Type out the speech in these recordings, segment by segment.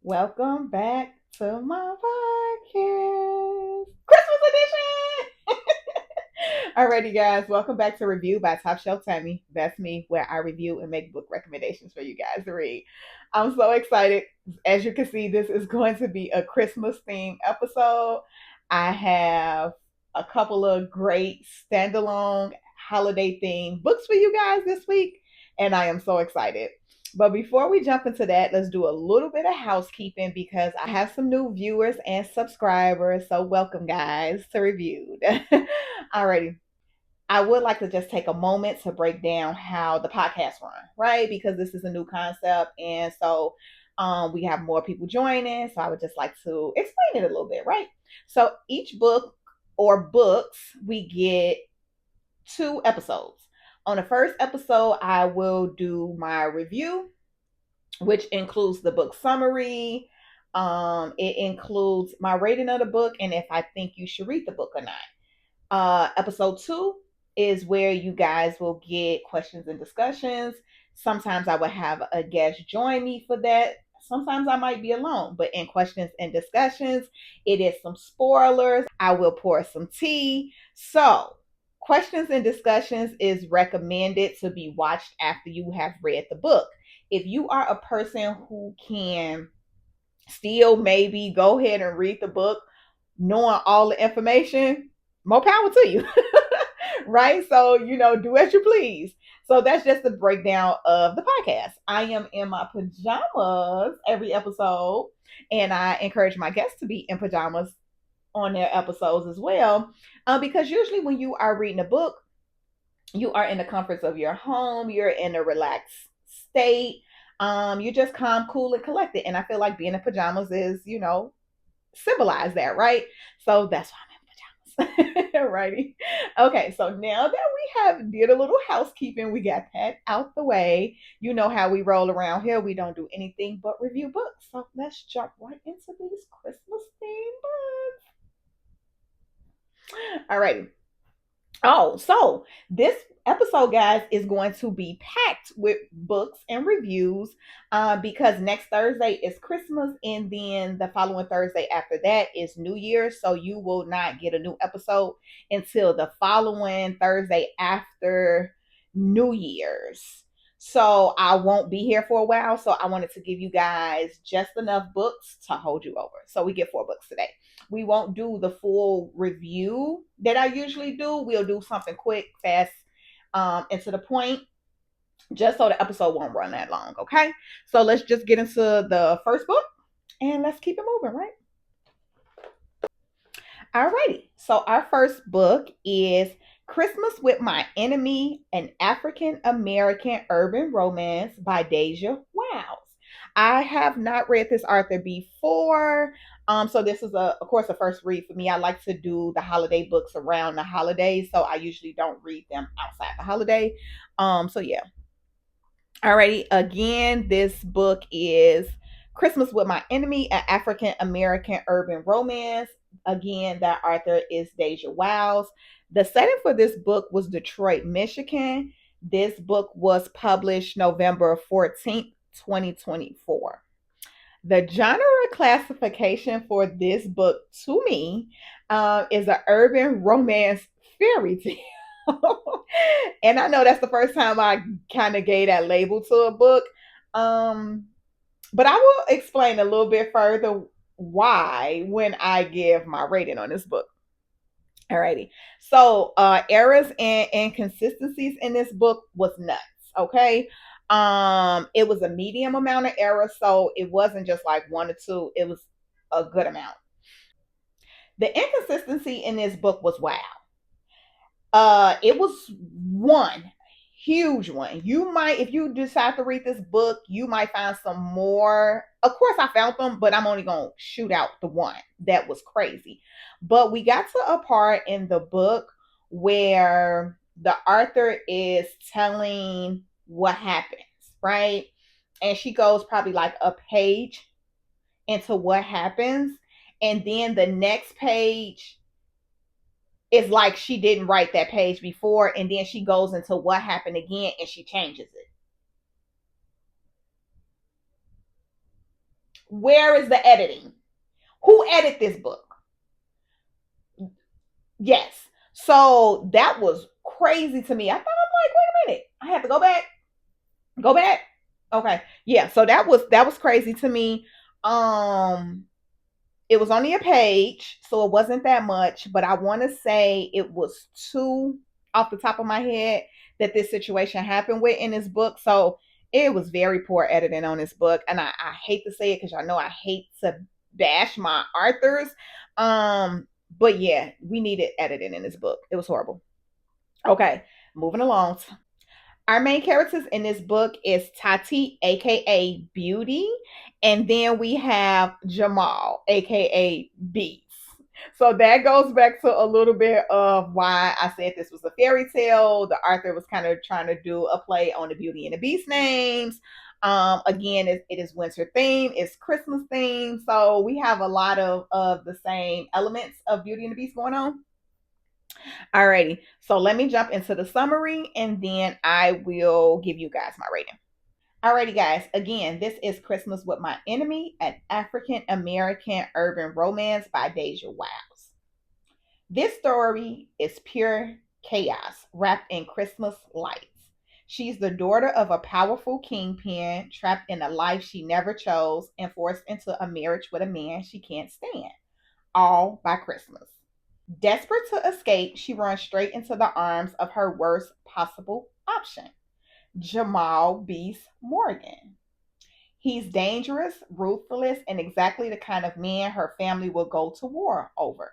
Welcome back to my podcast, Christmas edition. Alrighty, guys, welcome back to Review by Top Shelf Tammie. That's me, where I review and make book recommendations for you guys to read. I'm so excited. As you can see, this is going to be a Christmas themed episode. I have a couple of great standalone holiday themed books for you guys this week, and I am so excited. But before we jump into that, let's do a little bit of housekeeping because I have some new viewers and subscribers. So, welcome, guys, to Reviewed. Alrighty. I would like to just take a moment to break down how the podcast run, right? Because this is a new concept. And so we have more people joining. So, I would just like to explain it a little bit, right? So, each book or books, we get two episodes. On the first episode, I will do my review, which includes the book summary. It includes my rating of the book and if I think you should read the book or not. Episode two is where you guys will get questions and discussions. Sometimes I will have a guest join me for that. Sometimes I might be alone, but in questions and discussions, it is some spoilers. I will pour some tea. So, questions and discussions is recommended to be watched after you have read the book. If you are a person who can still maybe go ahead and read the book knowing all the information, more power to you. Right? So, do as you please. So that's just the breakdown of the podcast. I am in my pajamas every episode, and I encourage my guests to be in pajamas on their episodes as well. Because usually when you are reading a book, you are in the comforts of your home, you're in a relaxed state. You're just calm, cool, and collected. And I feel like being in pajamas is, symbolize that, right? So that's why I'm in pajamas. Alrighty. Okay, so now that we have did a little housekeeping, we got that out the way. You know how we roll around here. We don't do anything but review books. So let's jump right into these Christmas themed books. Alrighty. Oh, so this episode, guys, is going to be packed with books and reviews because next Thursday is Christmas, and then the following Thursday after that is New Year's. So you will not get a new episode until the following Thursday after New Year's. So I won't be here for a while. So I wanted to give you guys just enough books to hold you over. So we get 4 books today. We won't do the full review that I usually do. We'll do something quick, fast, and to the point, just so the episode won't run that long. Okay. So let's just get into the first book and let's keep it moving, right? Alrighty. So our first book is Christmas with My Enemy, an African American urban romance by Deja Wiles. I have not read this author before. So this is of course, a first read for me. I like to do the holiday books around the holidays, so I usually don't read them outside the holiday. So yeah. Alrighty, again, this book is Christmas with My Enemy, an African American urban romance. Again, that author is Deja Wiles. The setting for this book was Detroit, Michigan. This book was published November 14th, 2024. The genre classification for this book to me is an urban romance fairy tale. And I know that's the first time I kind of gave that label to a book. Um, but I will explain a little bit further why when I give my rating on this book. Alrighty. So errors and inconsistencies in this book was nuts. Okay. It was a medium amount of errors, so it wasn't just like one or two, it was a good amount. The inconsistency in this book was wow. It was one huge one. You might, if you decide to read this book, you might find some more. Of course, I found them, but I'm only gonna shoot out the one that was crazy. But we got to a part in the book where the author is telling what happens, right? And she goes probably like a page into what happens, and then the next page it's like she didn't write that page before, and then she goes into what happened again and she changes it. Where is the editing? Who edited this book? Yes. So that was crazy to me. I thought, I'm like, wait a minute. I had to go back. Go back. Okay. Yeah. So that was crazy to me. Um, it was only a page, so it wasn't that much, but I want to say it was two off the top of my head that this situation happened with in this book. So it was very poor editing on this book. And I hate to say it because y'all know I hate to bash my authors. But yeah, we needed editing in this book. It was horrible. Okay, moving along. Our main characters in this book is Tati, aka Beauty, and then we have Jamal, aka Beast. So that goes back to a little bit of why I said this was a fairy tale. The author was kind of trying to do a play on the Beauty and the Beast names. Again, it is winter theme, it's Christmas theme, so we have a lot of the same elements of Beauty and the Beast going on. Alrighty, so let me jump into the summary and then I will give you guys my rating. Alrighty, guys, again, this is Christmas with My Enemy, an African American urban romance by Deja Wiles. This story is pure chaos wrapped in Christmas lights. She's the daughter of a powerful kingpin, trapped in a life she never chose and forced into a marriage with a man she can't stand, all by Christmas. Desperate to escape, she runs straight into the arms of her worst possible option, Jamal Beast Morgan. He's dangerous, ruthless, and exactly the kind of man her family will go to war over.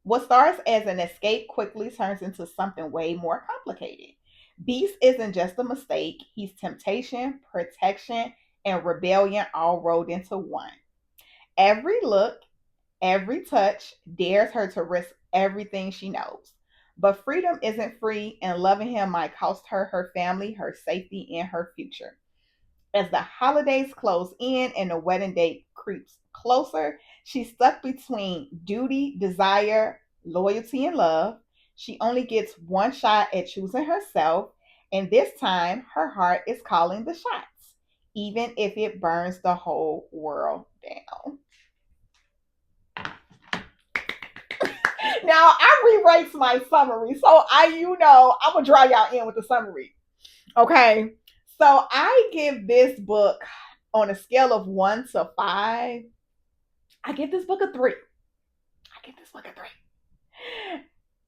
What starts as an escape quickly turns into something way more complicated. Beast isn't just a mistake, he's temptation, protection, and rebellion all rolled into one. Every look, every touch dares her to risk everything she knows. But freedom isn't free, and loving him might cost her her family, her safety, and her future. As the holidays close in and the wedding date creeps closer, she's stuck between duty, desire, loyalty, and love. She only gets one shot at choosing herself, and this time her heart is calling the shots, even if it burns the whole world down. Now I rewrites my summary, so I'm gonna draw y'all in with the summary. Okay, so I give this book on a scale of 1 to 5. I give this book a 3. I give this book a 3.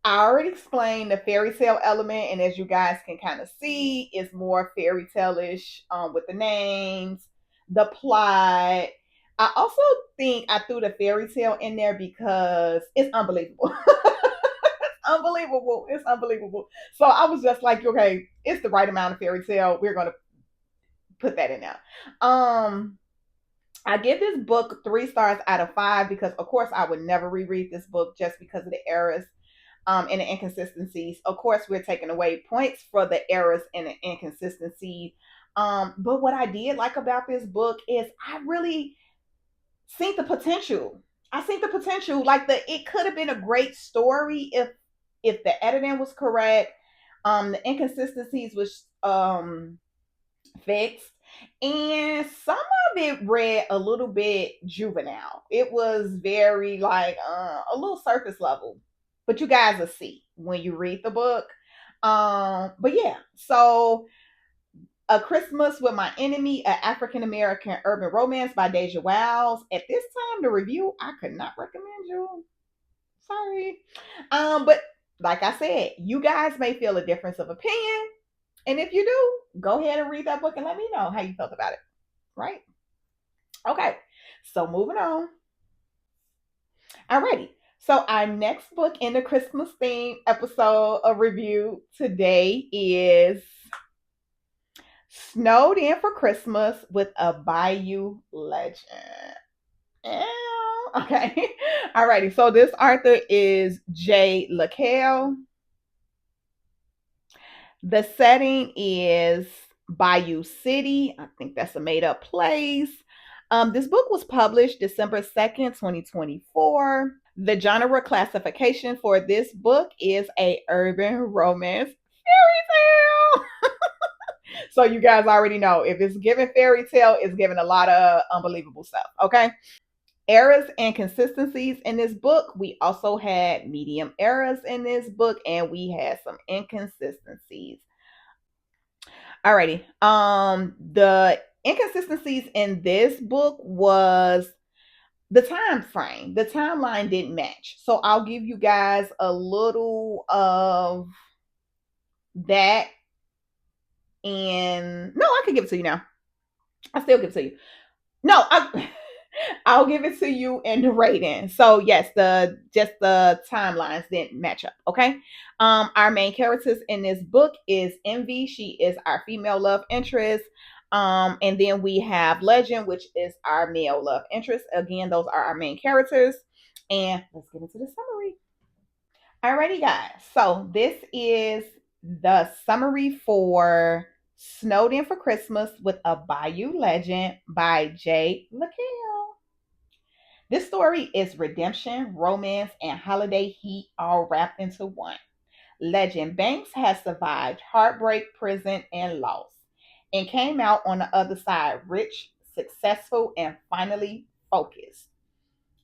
I already explained the fairy tale element, and as you guys can kind of see, it's more fairy tale-ish with the names, the plot. I also think I threw the fairy tale in there because it's unbelievable. Unbelievable. It's unbelievable. So I was just like, okay, it's the right amount of fairy tale. We're gonna put that in there. Um, I give this book 3 stars out of 5 because, of course, I would never reread this book just because of the errors and the inconsistencies. Of course, we're taking away points for the errors and the inconsistencies. But what I did like about this book is I really seen the potential. I think the potential, like it could have been a great story if the editing was correct, the inconsistencies was fixed, and some of it read a little bit juvenile. It was very like a little surface level, but you guys will see when you read the book. But yeah, so a Christmas with My Enemy, an African American urban romance by Deja Wiles. At this time, the review I could not recommend you. Sorry. But like I said, you guys may feel a difference of opinion. And if you do, go ahead and read that book and let me know how you felt about it. Right? Okay. So moving on. Alrighty. So our next book in the Christmas theme episode of review today is Snowed In for Christmas with a Bayou Legend. Okay. Alrighty. So this author is Jay LaCale. The setting is Bayou City. I think that's a made up place. This book was published December 2nd, 2024. The genre classification for this book is a urban romance fairy tale. So you guys already know if it's given fairy tale, it's given a lot of unbelievable stuff. Okay. Errors and consistencies in this book. We also had medium errors in this book, and we had some inconsistencies. Alrighty. The inconsistencies in this book was the time frame. The timeline didn't match. So I'll give you guys a little of that. And no, I can give it to you now. I still give it to you. No, I'll give it to you in the rating. So yes, the timelines didn't match up. Okay. Our main characters in this book is Envy. She is our female love interest. And then we have Legend, which is our male love interest. Again, those are our main characters. And let's get into the summary. Alrighty, guys. So this is the summary for Snowed In for Christmas with a Bayou Legend by Jay LaCale. This story is redemption, romance, and holiday heat all wrapped into one. Legend Banks has survived heartbreak, prison, and loss, and came out on the other side rich, successful, and finally focused.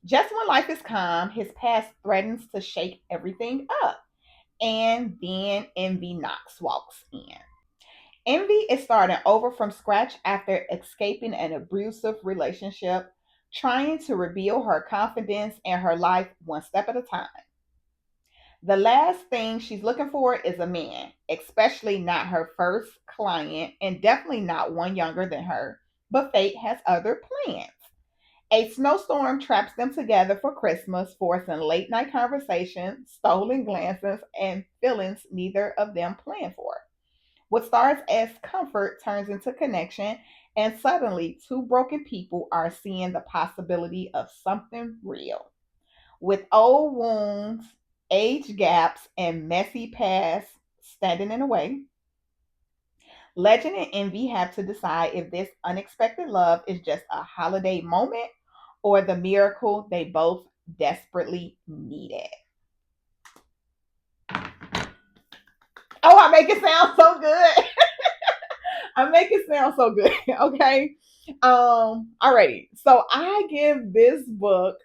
Just when life is calm, his past threatens to shake everything up. And then Envy Knox walks in. Envy is starting over from scratch after escaping an abusive relationship, trying to rebuild her confidence and her life one step at a time. The last thing she's looking for is a man, especially not her first client, and definitely not one younger than her. But fate has other plans. A snowstorm traps them together for Christmas, forcing late night conversations, stolen glances, and feelings neither of them planned for. What starts as comfort turns into connection, and suddenly two broken people are seeing the possibility of something real. With old wounds, age gaps, and messy past standing in the way, Legend and Envy have to decide if this unexpected love is just a holiday moment or the miracle they both desperately needed. Oh, I make it sound so good. I make it sound so good. Okay. Alrighty. So I give this book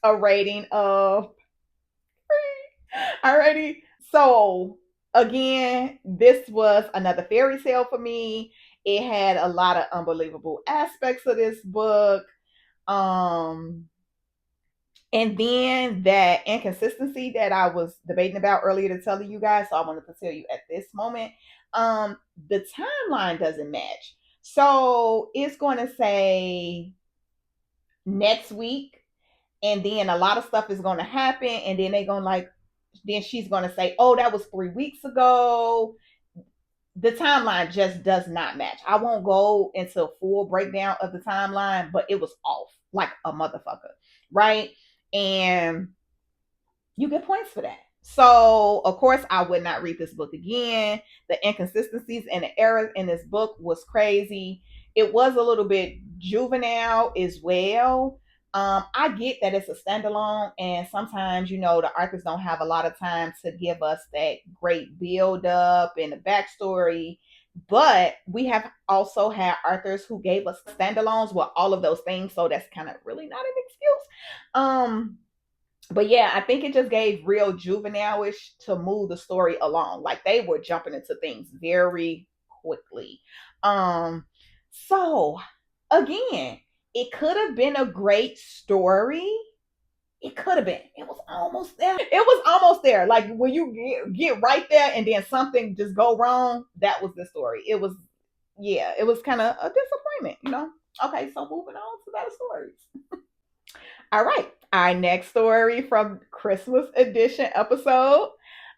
a rating of alrighty. So again, this was another fairy tale for me. It had a lot of unbelievable aspects of this book. Um, and then that inconsistency that I was debating about earlier to tell you guys, so I wanted to tell you at this moment, the timeline doesn't match. So it's going to say next week, and then a lot of stuff is going to happen, and then they're going to like, then she's going to say, oh, that was 3 weeks ago. The timeline just does not match. I won't go into a full breakdown of the timeline, but it was off like a motherfucker, right? And you get points for that. So, of course, I would not read this book again. The inconsistencies and the errors in this book was crazy. It was a little bit juvenile as well. I get that it's a standalone, and sometimes, the authors don't have a lot of time to give us that great build up and the backstory. But we have also had authors who gave us standalones with all of those things, so that's kind of really not an excuse. But yeah, I think it just gave real juvenile-ish to move the story along. Like they were jumping into things very quickly. So again, it could have been a great story. It could have been. It was almost there. It was almost there. Like when you get right there and then something just go wrong, that was the story. It was, yeah, it was kind of a disappointment. Okay, so moving on to better stories. All right. Our next story from Christmas edition episode.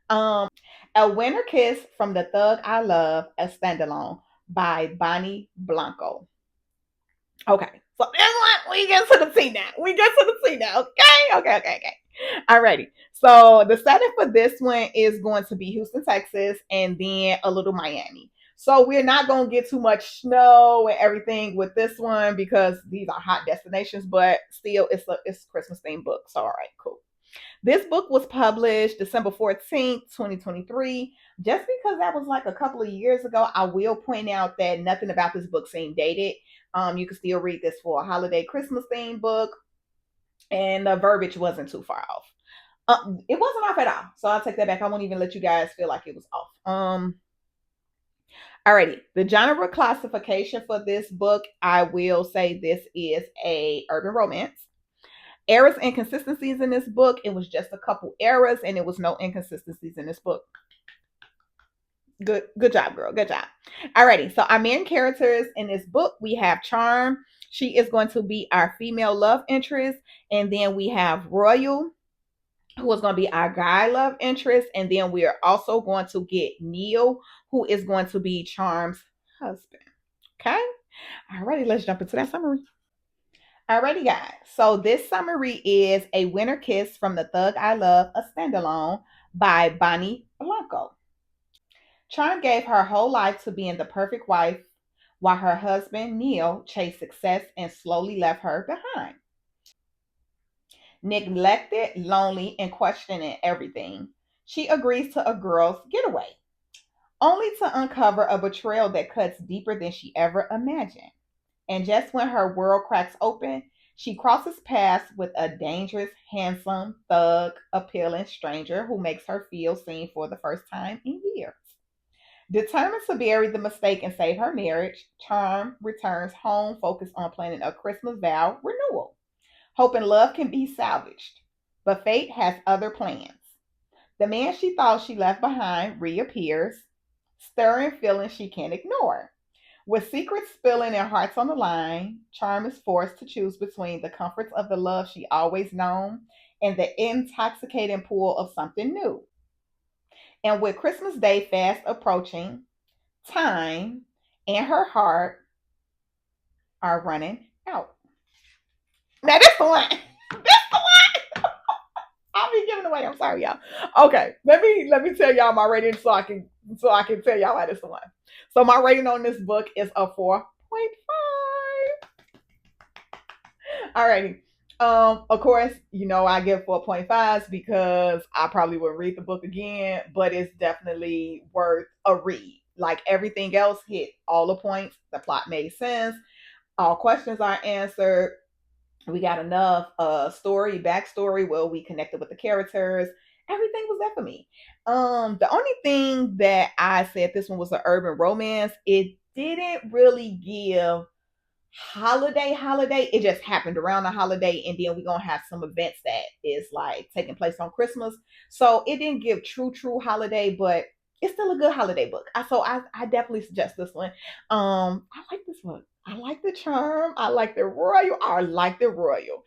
A Winter Kiss from the Thug I Love, a standalone by Bonnie Blanco. Okay. So this one, we get to the T now. We get to the T now. Okay. Alrighty. So the setting for this one is going to be Houston, Texas, and then a little Miami. So we're not going to get too much snow and everything with this one because these are hot destinations, but still it's Christmas themed book. So all right, cool. This book was published December 14th, 2023. Just because that was like a couple of years ago, I will point out that nothing about this book seemed dated. You can still read this for a holiday Christmas themed book, and the verbiage wasn't too far off. It wasn't off at all. So I'll take that back. I won't even let you guys feel like it was off. Alrighty. The genre classification for this book, I will say this is a urban romance. Errors and inconsistencies in this book. It was just a couple errors, and it was no inconsistencies in this book. Good job, girl. Good job. Alrighty. So our main characters in this book, we have Charm. She is going to be our female love interest, and then we have Royal, who is going to be our guy love interest. And then we are also going to get Neil, who is going to be Charm's husband. Okay. Alrighty, let's jump into that summary. Alrighty, guys. So this summary is A Winter Kiss from the Thug I Love, a standalone by Bonnie Blanco. Charm gave her whole life to being the perfect wife, while her husband, Neil, chased success and slowly left her behind. Neglected, lonely, and questioning everything, she agrees to a girl's getaway, only to uncover a betrayal that cuts deeper than she ever imagined. And just when her world cracks open, she crosses paths with a dangerous, handsome, thug, appealing stranger who makes her feel seen for the first time in years. Determined to bury the mistake and save her marriage, Charm returns home focused on planning a Christmas vow renewal, hoping love can be salvaged. But fate has other plans. The man she thought she left behind reappears, stirring feelings she can't ignore. With secrets spilling and hearts on the line, Charm is forced to choose between the comforts of the love she always known and the intoxicating pull of something new. And with Christmas Day fast approaching, time and her heart are running out. Now that's the one. That's the one. I'll be giving away. I'm sorry, y'all. Okay, let me tell y'all my rating so I can tell y'all why this one. So my rating on this book is a 4.5. Alrighty. Of course, I give 4.5s because I probably would read the book again, but it's definitely worth a read. Like everything else hit all the points. The plot made sense. All questions are answered. We got enough backstory where we connected with the characters. Everything was there for me. The only thing that I said this one was an urban romance, it didn't really give holiday. It just happened around the holiday, and then we're gonna have some events that is like taking place on Christmas. So it didn't give true holiday, but it's still a good holiday book. So I definitely suggest this one. I like this one. I like the charm. I like the royal. I like the royal.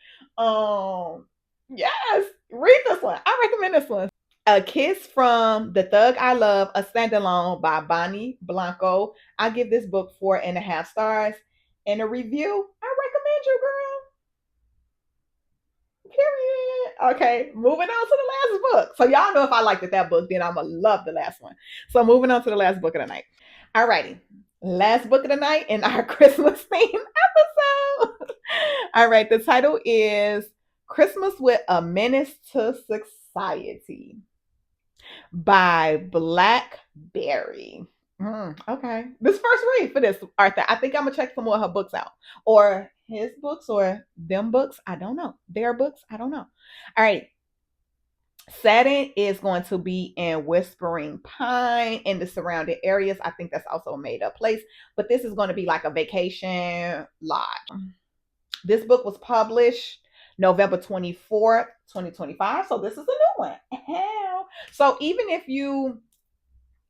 Yes, read this one. I recommend this one. A Kiss from the Thug I Love, a standalone by Bonnie Blanco. I give this book 4.5 stars. And a review, I recommend you, girl. Period. Okay, moving on to the last book. So y'all know if I liked that book, then I'm gonna love the last one. So moving on to the last book of the night. Alrighty. Last book of the night in our Christmas theme episode. All right, the title is Christmas with a Menace to Society by Blackberry. Okay. This first read for this, Arthur. I think I'm gonna check some more of her books out. Or his books or them books. I don't know. Their books. I don't know. All right. Setting is going to be in Whispering Pine in the surrounding areas. I think that's also a made up place. But this is going to be like a vacation lodge. This book was published November 24th, 2025. So this is a new one. So even if you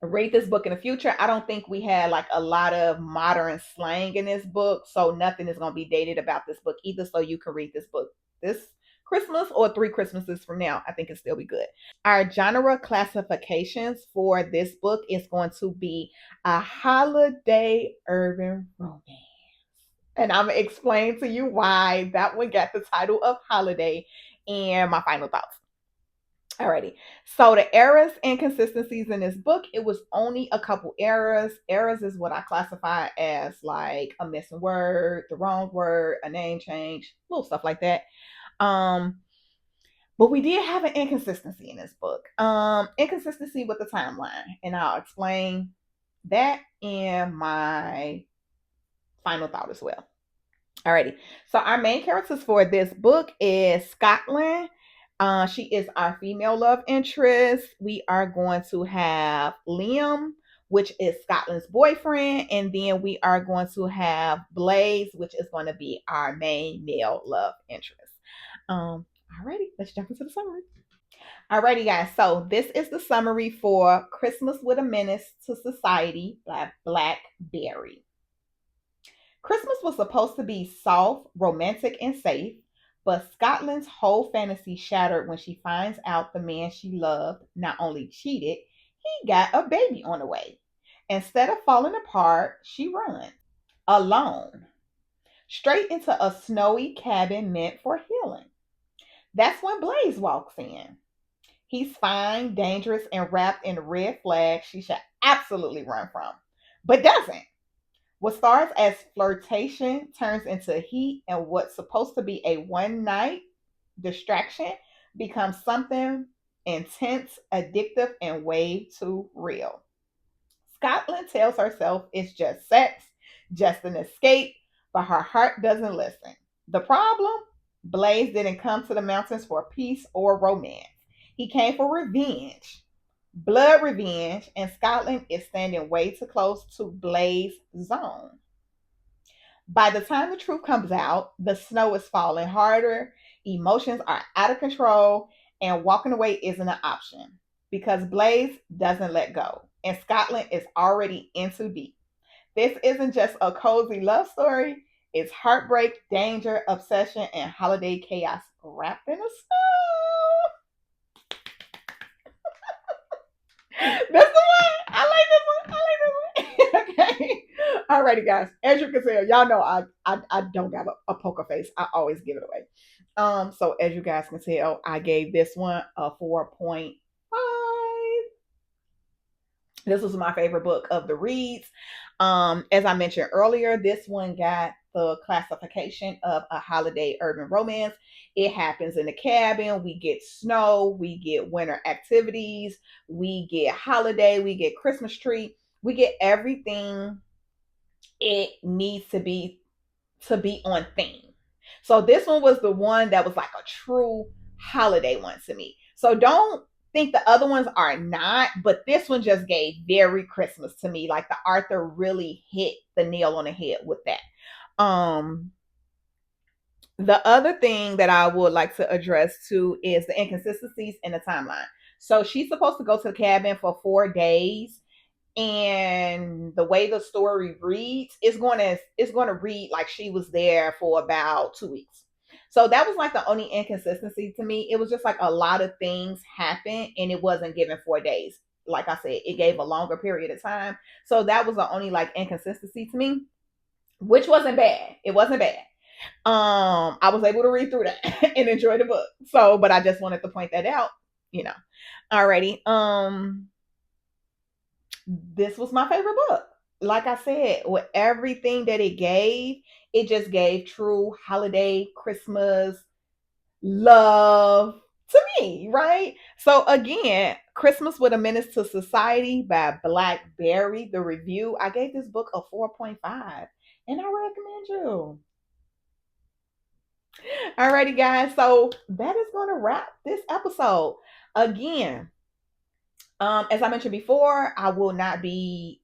read this book in the future, I don't think we had like a lot of modern slang in this book. So nothing is going to be dated about this book either. So you can read this book this Christmas or 3 Christmases from now. I think it'll still be good. Our genre classifications for this book is going to be a holiday urban romance. And I'm going to explain to you why that one got the title of holiday and my final thoughts. Alrighty. So the errors and consistencies in this book, it was only a couple errors. Errors is what I classify as like a missing word, the wrong word, a name change, little stuff like that. Um, But we did have an inconsistency in this book. Inconsistency with the timeline. And I'll explain that in my final thought as well. Alrighty. So our main characters for this book is Scotland. She is our female love interest. We are going to have Liam, which is Scotland's boyfriend, and then we are going to have Blaze, which is going to be our main male love interest. Alrighty, let's jump into the summary. Alrighty, guys. So this is the summary for Christmas with a Menace to Society by Blackberry. Christmas was supposed to be soft, romantic, and safe, but Scotland's whole fantasy shattered when she finds out the man she loved not only cheated, he got a baby on the way. Instead of falling apart, she runs alone straight into a snowy cabin meant for healing. That's when Blaze walks in. He's fine, dangerous, and wrapped in red flags she should absolutely run from, but doesn't. What starts as flirtation turns into heat, and what's supposed to be a one night distraction becomes something intense, addictive, and way too real. Scotland tells herself it's just sex, just an escape, but her heart doesn't listen. The problem? Blaze didn't come to the mountains for peace or romance. He came for revenge, blood revenge, and Scotland is standing way too close to Blaze's zone. By the time the truth comes out, the snow is falling harder, emotions are out of control, and walking away isn't an option because Blaze doesn't let go, and Scotland is already in too deep. This isn't just a cozy love story, it's heartbreak, danger, obsession, and holiday chaos wrapped in a snow. That's the one. I like this one. I like this one. Okay. Alrighty, guys. As you can tell, y'all know I don't have a poker face. I always give it away. So as you guys can tell, I gave this one a 4.5. This was my favorite book of the reads. As I mentioned earlier, this one got the classification of a holiday urban romance. It happens in the cabin. We get snow, we get winter activities, we get holiday, we get Christmas tree, we get everything it needs to be on theme. So this one was the one that was like a true holiday one to me. So don't think the other ones are not, but this one just gave very Christmas to me. Like the Arthur really hit the nail on the head with that. The other thing that I would like to address too is the inconsistencies in the timeline. So she's supposed to go to the cabin for 4 days, and the way the story reads is going to read like she was there for about 2 weeks. So that was like the only inconsistency to me. It was just like a lot of things happened and it wasn't given 4 days. Like I said, it gave a longer period of time. So that was the only like inconsistency to me, which wasn't bad. It wasn't bad. I was able to read through that and enjoy the book. So, but I just wanted to point that out, you know. Alrighty. This was my favorite book. Like I said, with everything that it just gave true holiday, Christmas, love to me, right? So again, Christmas with a Menace to Society by Blackberry. The review, I gave this book a 4.5, and I recommend you. Alrighty, guys. So that is going to wrap this episode. Again, as I mentioned before, I will not be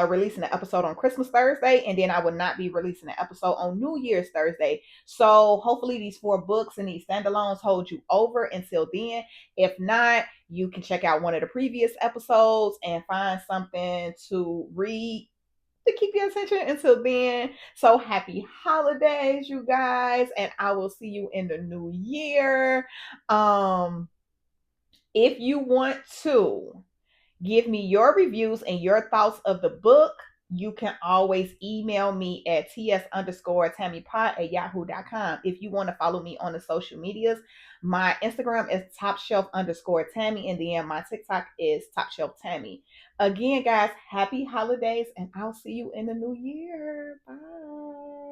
releasing an episode on Christmas Thursday, and then I will not be releasing an episode on New Year's Thursday. So hopefully these 4 books and these standalones hold you over until then. If not, you can check out one of the previous episodes and find something to read to keep your attention until then. So happy holidays, you guys, and I will see you in the new year. If you want to give me your reviews and your thoughts of the book, you can always email me at ts_tammiepod@yahoo.com. If you want to follow me on the social medias, my Instagram is topshelf_Tammie, and then my TikTok is topshelftammie. Again, guys, happy holidays, and I'll see you in the new year. Bye.